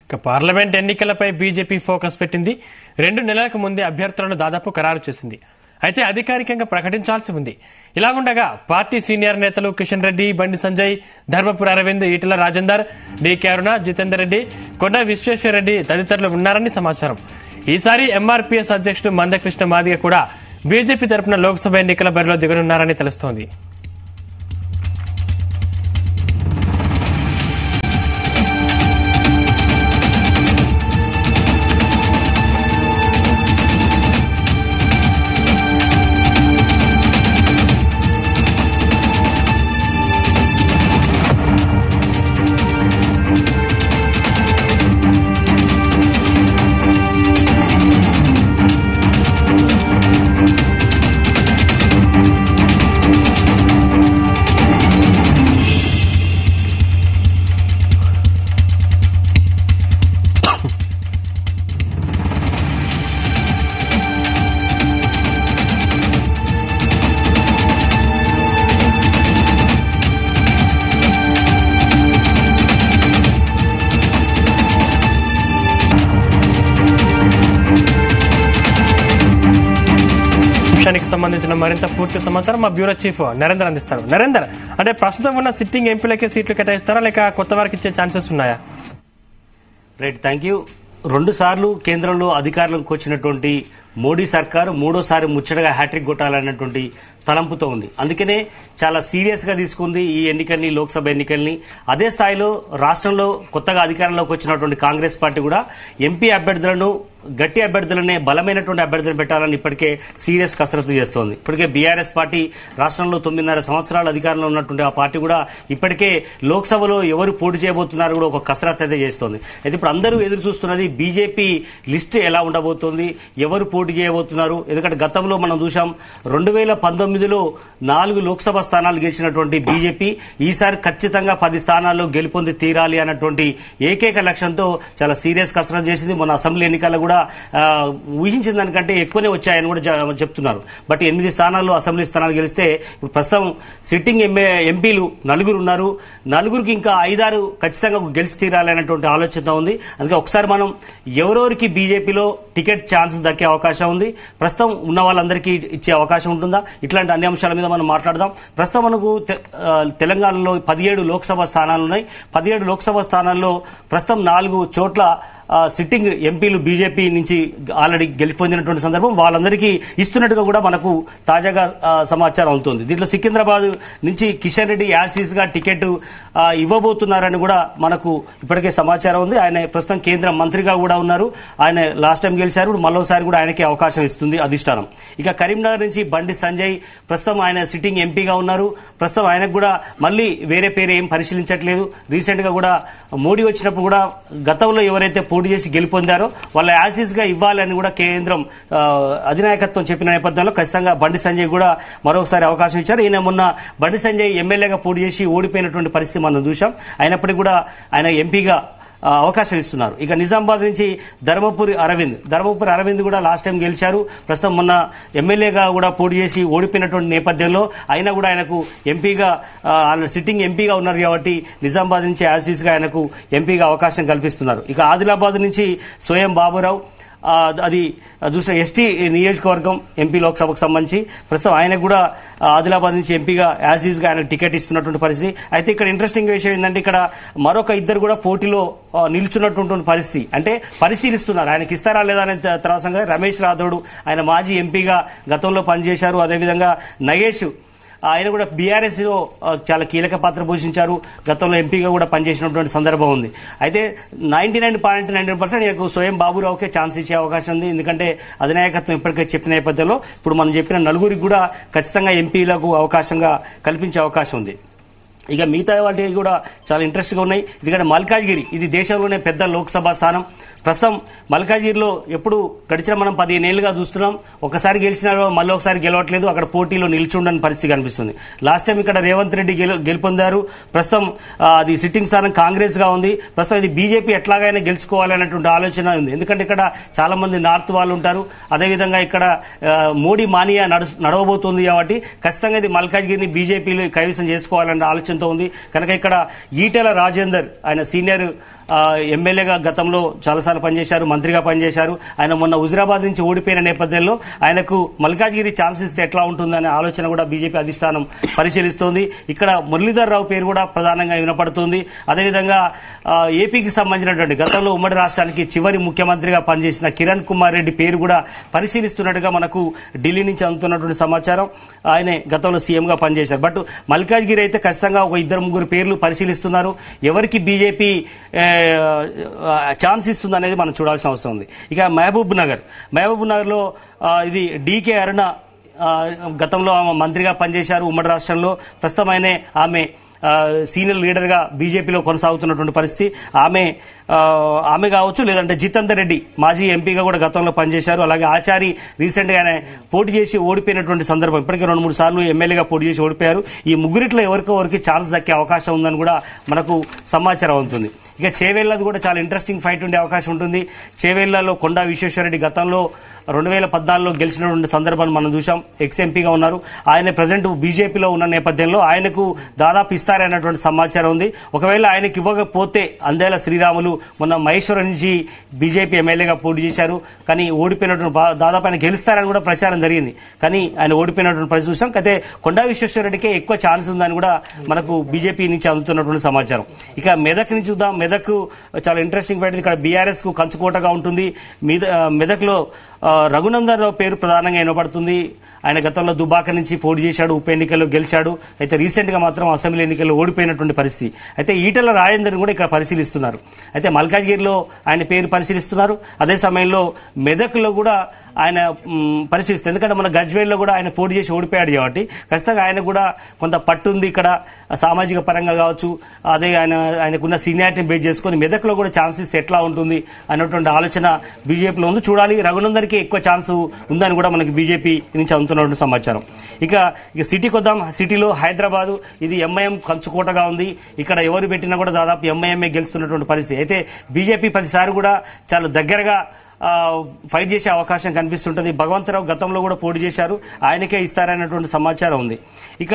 ఇక పార్లమెంట్ ఎన్నికలపై BJP focus పెట్టింది. 2 నెలలకు ముందే అభ్యర్థులను దాదాపు ఖరారు చేసింది. అయితే అధికారికంగా ప్రకటించాల్సి ఉంది. ఇలా ఉండగా పార్టీ సీనియర్ నేతలు కిషన్ రెడ్డి, బండి సంజయ్, ధర్మపురి అరవింద్, ఈటెల రాజేందర్, డీకే అరుణ, జితేందర్ రెడ్డి, కొండ విశ్వేశ్వరరెడ్డి తదితరులు ఉన్నారని సమాచారం. ఈసారి ఎంఆర్పీఎస్ అధ్యక్షుడు మందకృష్ణ మాదిగ కూడా బీజేపీ తరపున లోక్సభ ఎన్నికల బరిలో దిగనున్నారని తెలుస్తోంది. సంబంధించిన మరింత పూర్తి సమాచారం మా బ్యూరో చీఫ్ నరేందర్ అందిస్తారు. నరేందర్, అంటే ప్రస్తుతం ఉన్న సిట్టింగ్ ఎంపీలకే సీట్లు కేటాయిస్తారా లేక కొత్త వారికి ఇచ్చే ఛాన్సెస్ ఉన్నాయా? Right, thank you. 2 సార్లు కేంద్రంలో అధికారంలోకి వచ్చినటువంటి మోడీ సర్కారు 3వ సారి ముచ్చటగా హ్యాట్రిక్ కొట్టాలన్నటువంటి తలంపుతో ఉంది. అందుకనే చాలా సీరియస్ గా తీసుకుంది ఈ ఎన్నికల్ని, లోక్సభ ఎన్నికల్ని. అదే స్థాయిలో రాష్ట్రంలో కొత్తగా అధికారంలోకి వచ్చినటువంటి కాంగ్రెస్ పార్టీ కూడా ఎంపీ అభ్యర్థులను, గట్టి అభ్యర్థులనే, బలమైనటువంటి అభ్యర్థులను పెట్టాలని ఇప్పటికే సీరియస్ కసరత్తు చేస్తోంది. ఇప్పటికే బీఆర్ఎస్ పార్టీ రాష్ట్రంలో 9.5 సంవత్సరాలు అధికారంలో ఉన్నటువంటి ఆ పార్టీ కూడా ఇప్పటికే లోక్సభలో ఎవరు పోటీ చేయబోతున్నారు కూడా ఒక కసరత్తు అయితే చేస్తోంది. అయితే ఇప్పుడు అందరూ ఎదురు చూస్తున్నది బీజేపీ లిస్ట్ ఎలా ఉండబోతోంది, ఎవరు పోటీ చేయబోతున్నారు. ఎందుకంటే గతంలో మనం చూసాం 2019లో 4 లోక్సభ స్థానాలు గెలిచినటువంటి బీజేపీ ఈసారి ఖచ్చితంగా 10 స్థానాల్లో గెలుపొంది తీరాలి అన్నటువంటి ఏకైక లక్ష్యంతో చాలా సీరియస్ కసరత్తు చేసింది. మన అసెంబ్లీ ఎన్నికల్లో కూడా ఊహించిన దానికంటే ఎక్కువనే వచ్చాయని కూడా చెప్తున్నారు. బట్ 8 స్థానాల్లో అసెంబ్లీ స్థానాలు గెలిస్తే ఇప్పుడు ప్రస్తుతం సిట్టింగ్ ఎంపీలు 4 ఉన్నారు. 4కి ఇంకా 5-6 ఖచ్చితంగా గెలిచి తీరాలి అనేటువంటి ఆలోచన ఉంది. అందుకే ఒకసారి మనం ఎవరెవరికి బీజేపీలో టికెట్ ఛాన్స్ దక్కే అవకాశం ఉంది, ప్రస్తుతం ఉన్న వాళ్ళందరికీ ఇచ్చే అవకాశం ఉంటుందా, ఇట్లాంటి అన్ని అంశాల మీద మనం మాట్లాడదాం. ప్రస్తుతం మనకు తెలంగాణలో 17 లోక్సభ స్థానాలు ఉన్నాయి. 17 లోక్సభ స్థానాల్లో ప్రస్తుతం 4 చోట్ల సిట్టింగ్ ఎంపీలు బీజేపీ నుంచి ఆల్రెడీ గెలిపొందినటువంటి సందర్భం వాళ్ళందరికీ ఇస్తున్నట్టుగా కూడా మనకు తాజాగా సమాచారం అవుతుంది. దీంట్లో సికింద్రాబాద్ నుంచి కిషన్ రెడ్డి యాస్టీస్ గా టికెట్ ఇవ్వబోతున్నారని కూడా మనకు ఇప్పటికే సమాచారం ఉంది. ఆయన ప్రస్తుతం కేంద్ర మంత్రిగా కూడా ఉన్నారు. ఆయన లాస్ట్ టైం గెలిచారు, మరోసారి కూడా ఆయనకి అవకాశం ఇస్తుంది అధిష్టానం. ఇక కరీంనగర్ నుంచి బండి సంజయ్ ప్రస్తుతం ఆయన సిట్టింగ్ ఎంపీగా ఉన్నారు. ప్రస్తుతం ఆయనకు కూడా మళ్ళీ వేరే పేరు ఏం పరిశీలించట్లేదు. రీసెంట్ గా కూడా మోడీ వచ్చినప్పుడు కూడా గతంలో ఎవరైతే పోటీ చేసి గెలుపొందారో వాళ్ళ యాసిస్ గా ఇవ్వాలని కూడా కేంద్రం అధినాయకత్వం చెప్పిన నేపథ్యంలో ఖచ్చితంగా బండి సంజయ్ కూడా మరొకసారి అవకాశం ఇచ్చారు. ఈయన మొన్న బండి సంజయ్ ఎమ్మెల్యేగా పోటీ చేసి ఓడిపోయినటువంటి పరిస్థితి మనం చూసాం. అయినప్పటికీ కూడా ఆయన ఎంపీగా అవకాశం ఇస్తున్నారు. ఇక నిజామాబాద్ నుంచి ధర్మపురి అరవింద్ కూడా లాస్ట్ టైం గెలిచారు. ప్రస్తుతం మొన్న ఎమ్మెల్యేగా కూడా పోటీ చేసి ఓడిపోయినటువంటి నేపథ్యంలో అయినా కూడా ఆయనకు ఎంపీగా సిట్టింగ్ ఎంపీగా ఉన్నారు కాబట్టి నిజామాబాద్ నుంచి యాసిస్ గా ఆయనకు ఎంపీగా అవకాశం కల్పిస్తున్నారు. ఇక ఆదిలాబాద్ నుంచి సోయం బాబురావు, అది చూసిన ఎస్టీ నియోజకవర్గం ఎంపీ లోక్సభకు సంబంధించి ప్రస్తుతం ఆయనకు కూడా ఆదిలాబాద్ నుంచి ఎంపీగా యాజిస్ గా ఆయనకు టికెట్ ఇస్తున్నటువంటి పరిస్థితి. అయితే ఇక్కడ ఇంట్రెస్టింగ్ విషయం ఏంటంటే ఇక్కడ మరొక 2 కూడా పోటీలో నిల్చున్నటువంటి పరిస్థితి, అంటే పరిశీలిస్తున్నారు ఆయనకి ఇస్తారా లేదా అనే తర్వాత రమేష్ రాథోడ్ ఆయన మాజీ ఎంపీగా గతంలో పనిచేశారు. అదేవిధంగా నగేష్ ఆయన కూడా బీఆర్ఎస్ లో చాలా కీలక పాత్ర పోషించారు. గతంలో ఎంపీగా కూడా పనిచేసినటువంటి సందర్భం ఉంది. అయితే 99.99% స్వయం బాబురావుకే ఛాన్స్ ఇచ్చే అవకాశం ఉంది. ఎందుకంటే అధినాయకత్వం ఇప్పటికే చెప్పిన నేపథ్యంలో ఇప్పుడు మనం చెప్పిన 4 కూడా ఖచ్చితంగా ఎంపీలకు అవకాశంగా కల్పించే అవకాశం ఉంది. ఇక మిగతా వాటికి కూడా చాలా ఇంట్రెస్ట్గా ఉన్నాయి. ఎందుకంటే మల్కాజ్గిరి ఇది దేశంలోనే పెద్ద లోక్సభ స్థానం. ప్రస్తుతం మల్కాజ్గిరిలో ఎప్పుడు గడిచిన మనం 15 ఏళ్లుగా చూస్తున్నాం, ఒకసారి గెలిచిన మళ్ళీ ఒకసారి గెలవట్లేదు, అక్కడ పోటీలో నిల్చుండని పరిస్థితి కనిపిస్తుంది. లాస్ట్ టైం ఇక్కడ రేవంత్ రెడ్డి గెలుపొందారు. ప్రస్తుతం అది సిట్టింగ్ స్థానం కాంగ్రెస్ గా ఉంది. ప్రస్తుతం ఇది బీజేపీ ఎట్లాగైనా గెలుచుకోవాలనేటువంటి ఆలోచన ఉంది. ఎందుకంటే ఇక్కడ చాలా మంది నార్త్ వాళ్ళు ఉంటారు. అదేవిధంగా ఇక్కడ మోడీ మానియా నడవబోతుంది కాబట్టి ఖచ్చితంగా ఇది మల్కాజ్గిరిని బీజేపీలో కైవసం చేసుకోవాలనే ఆలోచనతో ఉంది. కనుక ఇక్కడ ఈటెల రాజేందర్ ఆయన సీనియర్ ఎమ్మెల్యేగా గతంలో చాలాసార్లు పనిచేశారు, మంత్రిగా పనిచేశారు. ఆయన మొన్న హుజురాబాద్ నుంచి ఓడిపోయిన నేపథ్యంలో ఆయనకు మల్కాజ్గిరి ఛాన్స్ ఇస్తే ఎట్లా ఉంటుందనే ఆలోచన కూడా బీజేపీ అధిష్టానం పరిశీలిస్తోంది. ఇక్కడ మురళీధర్ రావు పేరు కూడా ప్రధానంగా వినపడుతుంది. అదేవిధంగా ఏపీకి సంబంధించినటువంటి గతంలో ఉమ్మడి రాష్ట్రానికి చివరి ముఖ్యమంత్రిగా పనిచేసిన కిరణ్ కుమార్ రెడ్డి పేరు కూడా పరిశీలిస్తున్నట్టుగా మనకు ఢిల్లీ నుంచి అందుతున్నటువంటి సమాచారం. ఆయనే గతంలో సీఎంగా పనిచేశారు. బట్ మల్కాజ్గిరి అయితే ఖచ్చితంగా ఒక 2-3 పేర్లు పరిశీలిస్తున్నారు. ఎవరికి బీజేపీ ఛాన్స్ ఇస్తుంది అనేది మనం చూడాల్సిన అవసరం ఉంది. ఇక మహబూబ్ నగర్లో ఇది డీకే అరుణ గతంలో ఆమె మంత్రిగా పనిచేశారు ఉమ్మడి రాష్ట్రంలో. ప్రస్తుతం ఆమె సీనియర్ లీడర్గా బీజేపీలో కొనసాగుతున్నటువంటి పరిస్థితి. ఆమె కావచ్చు, లేదంటే జితేందర్ రెడ్డి మాజీ ఎంపీగా కూడా గతంలో పనిచేశారు. అలాగే ఆచారి రీసెంట్గా ఆయన పోటీ చేసి ఓడిపోయినటువంటి సందర్భం. ఇప్పటికే 2-3 సార్లు ఎమ్మెల్యేగా పోటీ చేసి ఓడిపోయారు. ఈ ముగ్గురిట్లో ఎవరికి ఛాన్స్ దక్కే అవకాశం ఉందని కూడా మనకు సమాచారం అవుతుంది. ఇక చేవేళ్లది కూడా చాలా ఇంట్రెస్టింగ్ ఫైట్ ఉండే అవకాశం ఉంటుంది. చేవేళ్లలో కొండా విశ్వేశ్వరరెడ్డి గతంలో 2014లో గెలిచినటువంటి సందర్భాన్ని మనం చూసాం. ఎక్స్ ఎంపీగా ఉన్నారు. ఆయన ప్రజెంట్ బీజేపీలో ఉన్న నేపథ్యంలో ఆయనకు దాదాపు ఇస్తారనేటువంటి సమాచారం ఉంది. ఒకవేళ ఆయనకు ఇవ్వకపోతే అందేల శ్రీరాములు మొన్న మహేశ్వరం నుంచి బీజేపీ ఎమ్మెల్యేగా పోటీ చేశారు. కానీ ఓడిపోయినటువంటి దాదాపు ఆయన గెలుస్తారని కూడా ప్రచారం జరిగింది. కానీ ఆయన ఓడిపోయినటువంటి పరిస్థితి చూసాం. అయితే కొండా విశ్వేశ్వరరెడ్డికే ఎక్కువ ఛాన్స్ ఉందని కూడా మనకు బీజేపీ నుంచి అందుతున్నటువంటి సమాచారం. ఇక మెదక్ నుంచి చూద్దాం. మెదక్ చాలా ఇంట్రెస్టింగ్ ఫైట్. ఇక్కడ బీఆర్ఎస్ కు కంచుకోటగా ఉంటుంది. మెదక్లో రఘునందన్ రావు పేరు ప్రధానంగా వినపడుతుంది. ఆయన గతంలో దుబాక నుంచి పోటీ చేశాడు, ఉప ఎన్నికల్లో గెలిచాడు. అయితే రీసెంట్ గా మాత్రం అసెంబ్లీ ఎన్నికల్లో ఓడిపోయినటువంటి పరిస్థితి. అయితే ఈటెల రాజేందర్ కూడా ఇక్కడ పరిశీలిస్తున్నారు. అయితే మల్కాజ్గిరిలో ఆయన పేరు పరిశీలిస్తున్నారు. అదే సమయంలో మెదక్లో కూడా ఆయన పరిశీలిస్తారు. ఎందుకంటే మన గజ్వేల్లో కూడా ఆయన పోటీ చేసి ఓడిపోయాడు కాబట్టి ఖచ్చితంగా ఆయన కూడా కొంత పట్టు ఉంది ఇక్కడ సామాజిక పరంగా కావచ్చు. అదే ఆయనకున్న సీనియారిటీని బేస్ చేసుకుని మెదక్లో కూడా ఛాన్స్ ఇస్తే ఎట్లా ఉంటుంది అన్నటువంటి ఆలోచన బీజేపీలో ఉంది. చూడాలి. రఘునందన్కి ఎక్కువ ఛాన్స్ ఉందని కూడా మనకి బీజేపీ నుంచి అందుతున్నటువంటి సమాచారం. ఇక సిటీకి వద్దాం. సిటీలో హైదరాబాద్ ఇది ఎంఐఎం కంచుకోటగా ఉంది. ఇక్కడ ఎవరు పెట్టినా కూడా దాదాపు ఎంఐఎంఏ గెలుస్తున్నటువంటి పరిస్థితి. అయితే బీజేపీ ప్రతిసారి కూడా చాలా దగ్గరగా ఫైట్ చేసే అవకాశం కనిపిస్తుంటుంది. భగవంతరావు గతంలో కూడా పోటీ చేశారు. ఆయనకే ఇస్తారనేటువంటి సమాచారం ఉంది. ఇక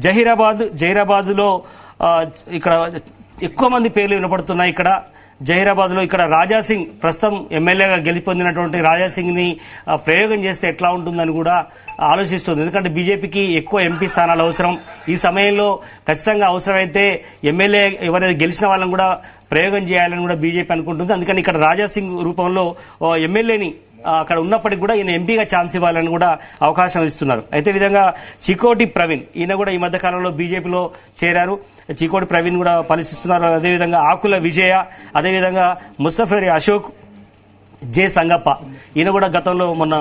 జహీరాబాద్లో ఇక్కడ ఎక్కువ మంది పేర్లు వినపడుతున్నాయి. ఇక్కడ జహీరాబాద్లో ఇక్కడ రాజాసింగ్ ప్రస్తుతం ఎమ్మెల్యేగా గెలిపొందినటువంటి రాజాసింగ్ ని ప్రయోగం చేస్తే ఎట్లా ఉంటుందని కూడా ఆలోచిస్తుంది. ఎందుకంటే బీజేపీకి ఎక్కువ ఎంపీ స్థానాలు అవసరం. ఈ సమయంలో ఖచ్చితంగా అవసరమైతే ఎమ్మెల్యే ఎవరైతే గెలిచిన వాళ్ళని కూడా ప్రయోగం చేయాలని కూడా బీజేపీ అనుకుంటుంది. అందుకని ఇక్కడ రాజాసింగ్ రూపంలో ఎమ్మెల్యేని అక్కడ ఉన్నప్పటికీ కూడా ఈయన ఎంపీగా ఛాన్స్ ఇవ్వాలని కూడా అవకాశం ఇస్తున్నారు. అయితే విధంగా చికోటి ప్రవీణ్ ఈయన కూడా ఈ మధ్య కాలంలో బీజేపీలో చేరారు. చికోటి ప్రవీణ్ కూడా పరిశీలిస్తున్నారు. అదేవిధంగా ఆకుల విజయ, అదేవిధంగా ముస్తఫేరి అశోక్, జే సంగప్ప ఈయన కూడా గతంలో మొన్న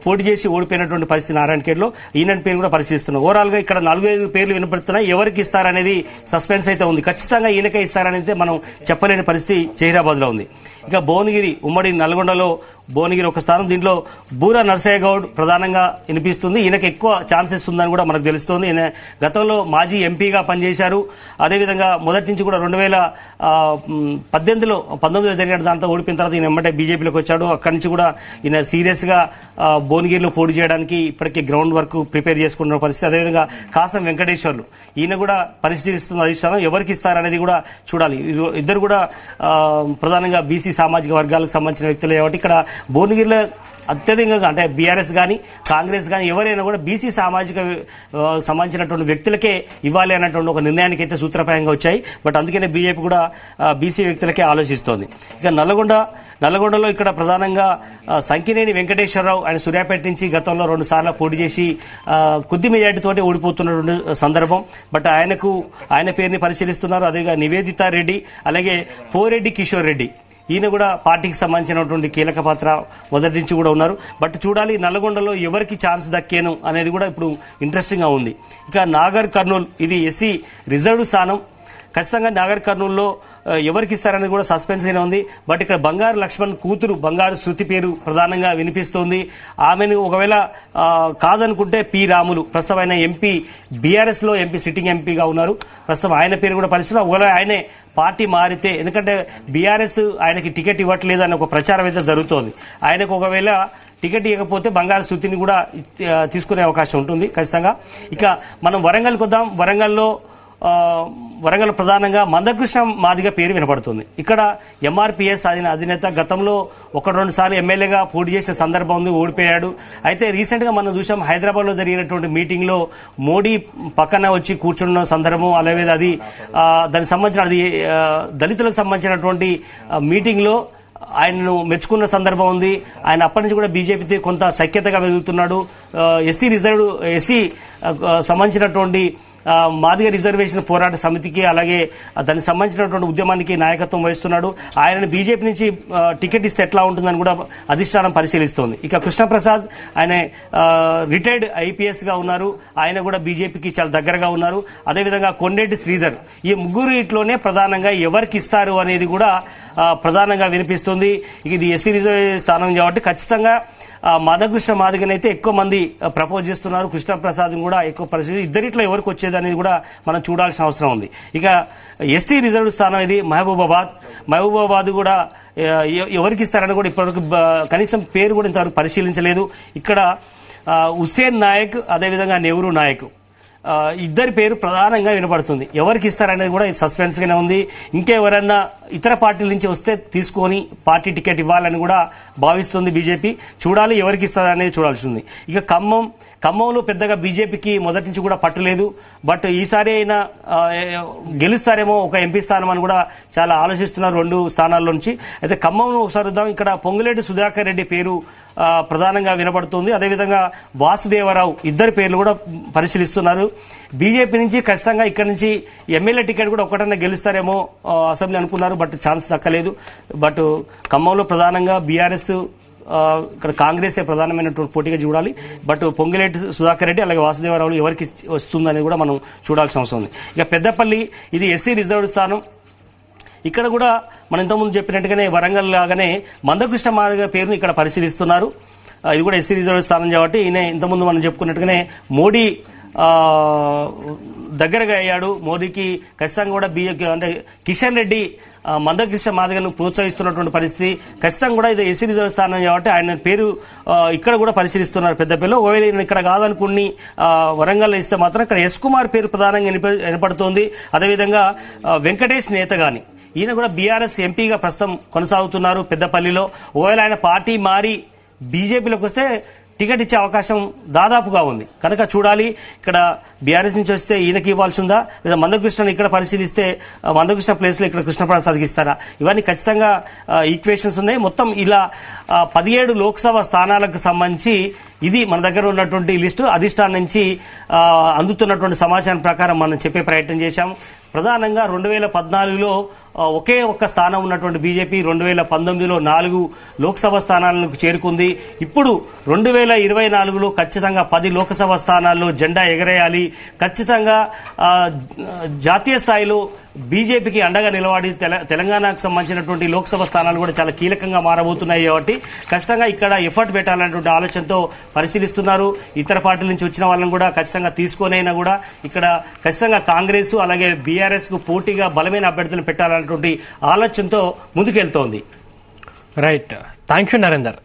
పోటీ చేసి ఓడిపోయినటువంటి పరిస్థితి నారాయణఖేడ్లో. ఈయన పేరు కూడా పరిశీలిస్తున్నారు. ఓవరాల్ గా ఇక్కడ 4-5 పేర్లు వినపడుతున్నాయి. ఎవరికి ఇస్తారనేది సస్పెన్స్ అయితే ఉంది. ఖచ్చితంగా ఈయనకే ఇస్తారనేది మనం చెప్పలేని పరిస్థితి జహీరాబాద్ లో ఉంది. ఇక భువనగిరి, ఉమ్మడి నల్గొండలో భువనగిరి ఒక స్థానం. దీంట్లో బూరా నర్సయ్య గౌడ్ ప్రధానంగా వినిపిస్తుంది. ఈయనకు ఎక్కువ ఛాన్సెస్ ఉందని కూడా మనకు తెలుస్తోంది. ఈయన గతంలో మాజీ ఎంపీగా పనిచేశారు. అదేవిధంగా మొదటి నుంచి కూడా 2019లో జరిగిన దాంతో ఓడిపోయిన తర్వాత ఈయన ఎమ్మటే బీజేపీలోకి వచ్చాడు. అక్కడి నుంచి కూడా ఈయన సీరియస్ గా భువనగిరిలో పోటీ చేయడానికి ఇప్పటికే గ్రౌండ్ వర్క్ ప్రిపేర్ చేసుకుంటున్న పరిస్థితి. అదేవిధంగా కాసం వెంకటేశ్వర్లు ఈయన కూడా పరిశీలిస్తున్న అధిష్టానం. ఎవరికి ఇస్తారనేది కూడా చూడాలి. ఇద్దరు కూడా ప్రధానంగా బీసీ సామాజిక వర్గాలకు సంబంధించిన వ్యక్తులు కాబట్టి ఇక్కడ భువనగిరిలో అత్యధికంగా అంటే బీఆర్ఎస్ కానీ కాంగ్రెస్ కానీ ఎవరైనా కూడా బీసీ సామాజిక సంబంధించినటువంటి వ్యక్తులకే ఇవ్వాలి అన్నటువంటి ఒక నిర్ణయానికి అయితే సూత్రప్రాయంగా వచ్చాయి. బట్ అందుకనే బీజేపీ కూడా బీసీ వ్యక్తులకే ఆలోచిస్తోంది. ఇక నల్లగొండలో ఇక్కడ ప్రధానంగా సంకినేని వెంకటేశ్వరరావు ఆయన సూర్యాపేట నుంచి గతంలో 2 సార్లు పోటీ చేసి కొద్ది మెజార్టీతోటి ఓడిపోతున్నటువంటి సందర్భం. బట్ ఆయన పేరుని పరిశీలిస్తున్నారు. అదేగా నివేదిత రెడ్డి, అలాగే పోరెడ్డి కిషోర్ రెడ్డి ఈయన కూడా పార్టీకి సంబంధించినటువంటి కీలక పాత్ర మొదటి నుంచి కూడా ఉన్నారు. బట్ చూడాలి నల్లగొండలో ఎవరికి ఛాన్స్ దక్కేను అనేది కూడా ఇప్పుడు ఇంట్రెస్టింగ్ గా ఉంది. ఇక నాగర్ కర్నూల్ ఇది ఎస్సీ రిజర్వ్డ్ స్థానం. ఖచ్చితంగా నాగర్ కర్నూల్లో ఎవరికి ఇస్తారనేది కూడా సస్పెన్స్ అయినా ఉంది. బట్ ఇక్కడ బంగారు లక్ష్మణ్ కూతురు బంగారు శృతి పేరు ప్రధానంగా వినిపిస్తోంది. ఆమెను ఒకవేళ కాదనుకుంటే పి రాములు ప్రస్తుతం ఆయన ఎంపీ బీఆర్ఎస్ లో ఎంపీ సిట్టింగ్ ఎంపీగా ఉన్నారు. ప్రస్తుతం ఆయన పేరు కూడా పరిశీలన. ఒకవేళ ఆయనే పార్టీ మారితే, ఎందుకంటే బీఆర్ఎస్ ఆయనకి టికెట్ ఇవ్వట్లేదు అనే ఒక ప్రచారం అయితే జరుగుతోంది. ఆయనకు ఒకవేళ టికెట్ ఇవ్వకపోతే బంగారు శృతిని కూడా తీసుకునే అవకాశం ఉంటుంది ఖచ్చితంగా. ఇక మనం వరంగల్కి వద్దాం. వరంగల్లో వరంగల్ ప్రధానంగా మందకృష్ణ మాదిగ పేరు వినపడుతుంది. ఇక్కడ ఎంఆర్పీఎస్ అధినేత గతంలో 1-2 సార్లు ఎమ్మెల్యేగా పోటీ చేసిన సందర్భం ఉంది, ఓడిపోయాడు. అయితే రీసెంట్గా మనం చూసాం హైదరాబాద్లో జరిగినటువంటి మీటింగ్లో మోడీ పక్కన వచ్చి కూర్చున్న సందర్భం, అలాగే అది దానికి సంబంధించిన అది దళితులకు సంబంధించినటువంటి మీటింగ్లో ఆయనను మెచ్చుకున్న సందర్భం ఉంది. ఆయన అప్పటి నుంచి కూడా బీజేపీతో కొంత సఖ్యతగా వెలుగుతున్నాడు. ఎస్సీ సంబంధించినటువంటి మాదిగ రిజర్వేషన్ పోరాట సమితికి అలాగే దానికి సంబంధించినటువంటి ఉద్యమానికి నాయకత్వం వహిస్తున్నాడు. ఆయనను బీజేపీ నుంచి టికెట్ ఇస్తే ఎట్లా ఉంటుందని కూడా అధిష్టానం పరిశీలిస్తోంది. ఇక కృష్ణప్రసాద్ ఆయన రిటైర్డ్ ఐపీఎస్ గా ఉన్నారు, ఆయన కూడా బీజేపీకి చాలా దగ్గరగా ఉన్నారు. అదేవిధంగా కొండేటి శ్రీధర్, ఈ ముగ్గురిట్లోనే ప్రధానంగా ఎవరికి ఇస్తారు అనేది కూడా ప్రధానంగా వినిపిస్తుంది. ఇది ఎస్సీ రిజర్వేషన్ స్థానం కాబట్టి ఖచ్చితంగా మందకృష్ణ మాదిగనైతే ఎక్కువ మంది ప్రపోజ్ చేస్తున్నారు, కృష్ణప్రసాద్ కూడా ఎక్కువ పరిస్థితి, ఇద్దరిట్లో ఎవరికి వచ్చేది అనేది కూడా మనం చూడాల్సిన అవసరం ఉంది. ఇక ఎస్టీ రిజర్వ్ స్థానం ఇది మహబూబాబాద్ కూడా ఎవరికి ఇస్తారని కూడా ఇప్పటివరకు కనీసం పేరు కూడా ఇంతవరకు పరిశీలించలేదు. ఇక్కడ హుస్సేన్ నాయక్ అదేవిధంగా నెహ్రూ నాయక్ ఇద్దరి పేరు ప్రధానంగా వినపడుతుంది. ఎవరికి ఇస్తారనేది కూడా సస్పెన్స్ గానే ఉంది. ఇంకెవరన్నా ఇతర పార్టీల నుంచి వస్తే తీసుకొని పార్టీ టికెట్ ఇవ్వాలని కూడా భావిస్తుంది బీజేపీ. చూడాలి ఎవరికి ఇస్తారనేది చూడాల్సి ఉంది. ఇక ఖమ్మంలో పెద్దగా బీజేపీకి మొదటి నుంచి కూడా పట్టులేదు. బట్ ఈసారి అయినా గెలుస్తారేమో ఒక ఎంపీ స్థానం అని కూడా చాలా ఆలోచిస్తున్నారు 2 స్థానాల్లో నుంచి. అయితే ఖమ్మంలో ఒకసారి వద్దాం. ఇక్కడ పొంగులేటి సుధాకర్ రెడ్డి పేరు ప్రధానంగా వినపడుతుంది. అదేవిధంగా వాసుదేవరావు ఇద్దరి పేర్లు కూడా పరిశీలిస్తున్నారు. బీజేపీ నుంచి ఖచ్చితంగా ఇక్కడ నుంచి ఎమ్మెల్యే టికెట్ కూడా ఒకటన్నా గెలుస్తారేమో అసెంబ్లీ అనుకున్నారు, బట్ ఛాన్స్ దక్కలేదు. బట్ ఖమ్మంలో ప్రధానంగా బీఆర్ఎస్, ఇక్కడ కాంగ్రెస్ ప్రధానమైనటువంటి పోటీగా చూడాలి. బట్ పొంగిలేటి సుధాకర్ రెడ్డి అలాగే వాసుదేవరావు ఎవరికి వస్తుందని కూడా మనం చూడాల్సిన అవసరం ఉంది. ఇక పెద్దపల్లి ఇది ఎస్సీ రిజర్వ్డ్ స్థానం. ఇక్కడ కూడా మనం ఇంతకుముందు చెప్పినట్టుగానే వరంగల్ లాగానే మందకృష్ణ మాదిగ పేరును ఇక్కడ పరిశీలిస్తున్నారు. ఇది కూడా ఎస్సీ రిజర్వ్ స్థానం కాబట్టి ఈయన ఇంతకుముందు మనం చెప్పుకున్నట్టుగానే మోడీ దగ్గరగా అయ్యాడు. మోదీకి ఖచ్చితంగా కూడా అంటే కిషన్ రెడ్డి మందకృష్ణ మాదిగను ప్రోత్సహిస్తున్నటువంటి పరిస్థితి. ఖచ్చితంగా కూడా ఇది ఎస్సీ రిజర్వ్ స్థానం కాబట్టి ఆయన పేరు ఇక్కడ కూడా పరిశీలిస్తున్నారు పెద్దపల్లిలో. ఒకవేళ ఇక్కడ కాదనుకుని వరంగల్ ఇస్తే మాత్రం ఇక్కడ ఎస్ కుమార్ పేరు ప్రధానంగా వినపడుతోంది. అదేవిధంగా వెంకటేష్ నేతగాని ఈయన కూడా బీఆర్ఎస్ ఎంపీగా ప్రస్తుతం కొనసాగుతున్నారు పెద్దపల్లిలో. ఒకవేళ ఆయన పార్టీ మారి బీజేపీలోకి వస్తే టికెట్ ఇచ్చే అవకాశం దాదాపుగా ఉంది. కనుక చూడాలి ఇక్కడ బీఆర్ఎస్ నుంచి వస్తే ఈయనకి ఇవ్వాల్సి ఉందా, లేదా మందకృష్ణను ఇక్కడ పరిశీలిస్తే మందకృష్ణ ప్లేస్ లో ఇక్కడ కృష్ణప్రసాద్కి ఇస్తారా? ఇవన్నీ ఖచ్చితంగా ఈక్వేషన్స్ ఉన్నాయి. మొత్తం ఇలా 17 లోక్సభ స్థానాలకు సంబంధించి ఇది మన దగ్గర ఉన్నటువంటి లిస్టు. అధిష్టానం నుంచి అందుతున్నటువంటి సమాచారం ప్రకారం మనం చెప్పే ప్రయత్నం చేశాం. ప్రధానంగా 2014లో ఒకే ఒక్క స్థానం ఉన్నటువంటి బీజేపీ 2019లో 4 లోక్సభ స్థానాలకు చేరుకుంది. ఇప్పుడు 2024లో ఖచ్చితంగా 10 లోక్సభ స్థానాల్లో జెండా ఎగరేయాలి. ఖచ్చితంగా జాతీయ స్థాయిలో బీజేపీకి అండగా నిలబడి తెలంగాణకు సంబంధించినటువంటి లోక్సభ స్థానాలు కూడా చాలా కీలకంగా మారబోతున్నాయి కాబట్టి ఖచ్చితంగా ఇక్కడ ఎఫర్ట్ పెట్టాలనేటువంటి ఆలోచనతో పరిశీలిస్తున్నారు. ఇతర పార్టీల నుంచి వచ్చిన వాళ్ళని కూడా ఖచ్చితంగా తీసుకొనైనా కూడా ఇక్కడ ఖచ్చితంగా కాంగ్రెస్ అలాగే బీఆర్ఎస్ కు పోటీగా బలమైన అభ్యర్థులను పెట్టాలనేటువంటి ఆలోచనతో ముందుకెళ్తోంది. Right, thank you Narender.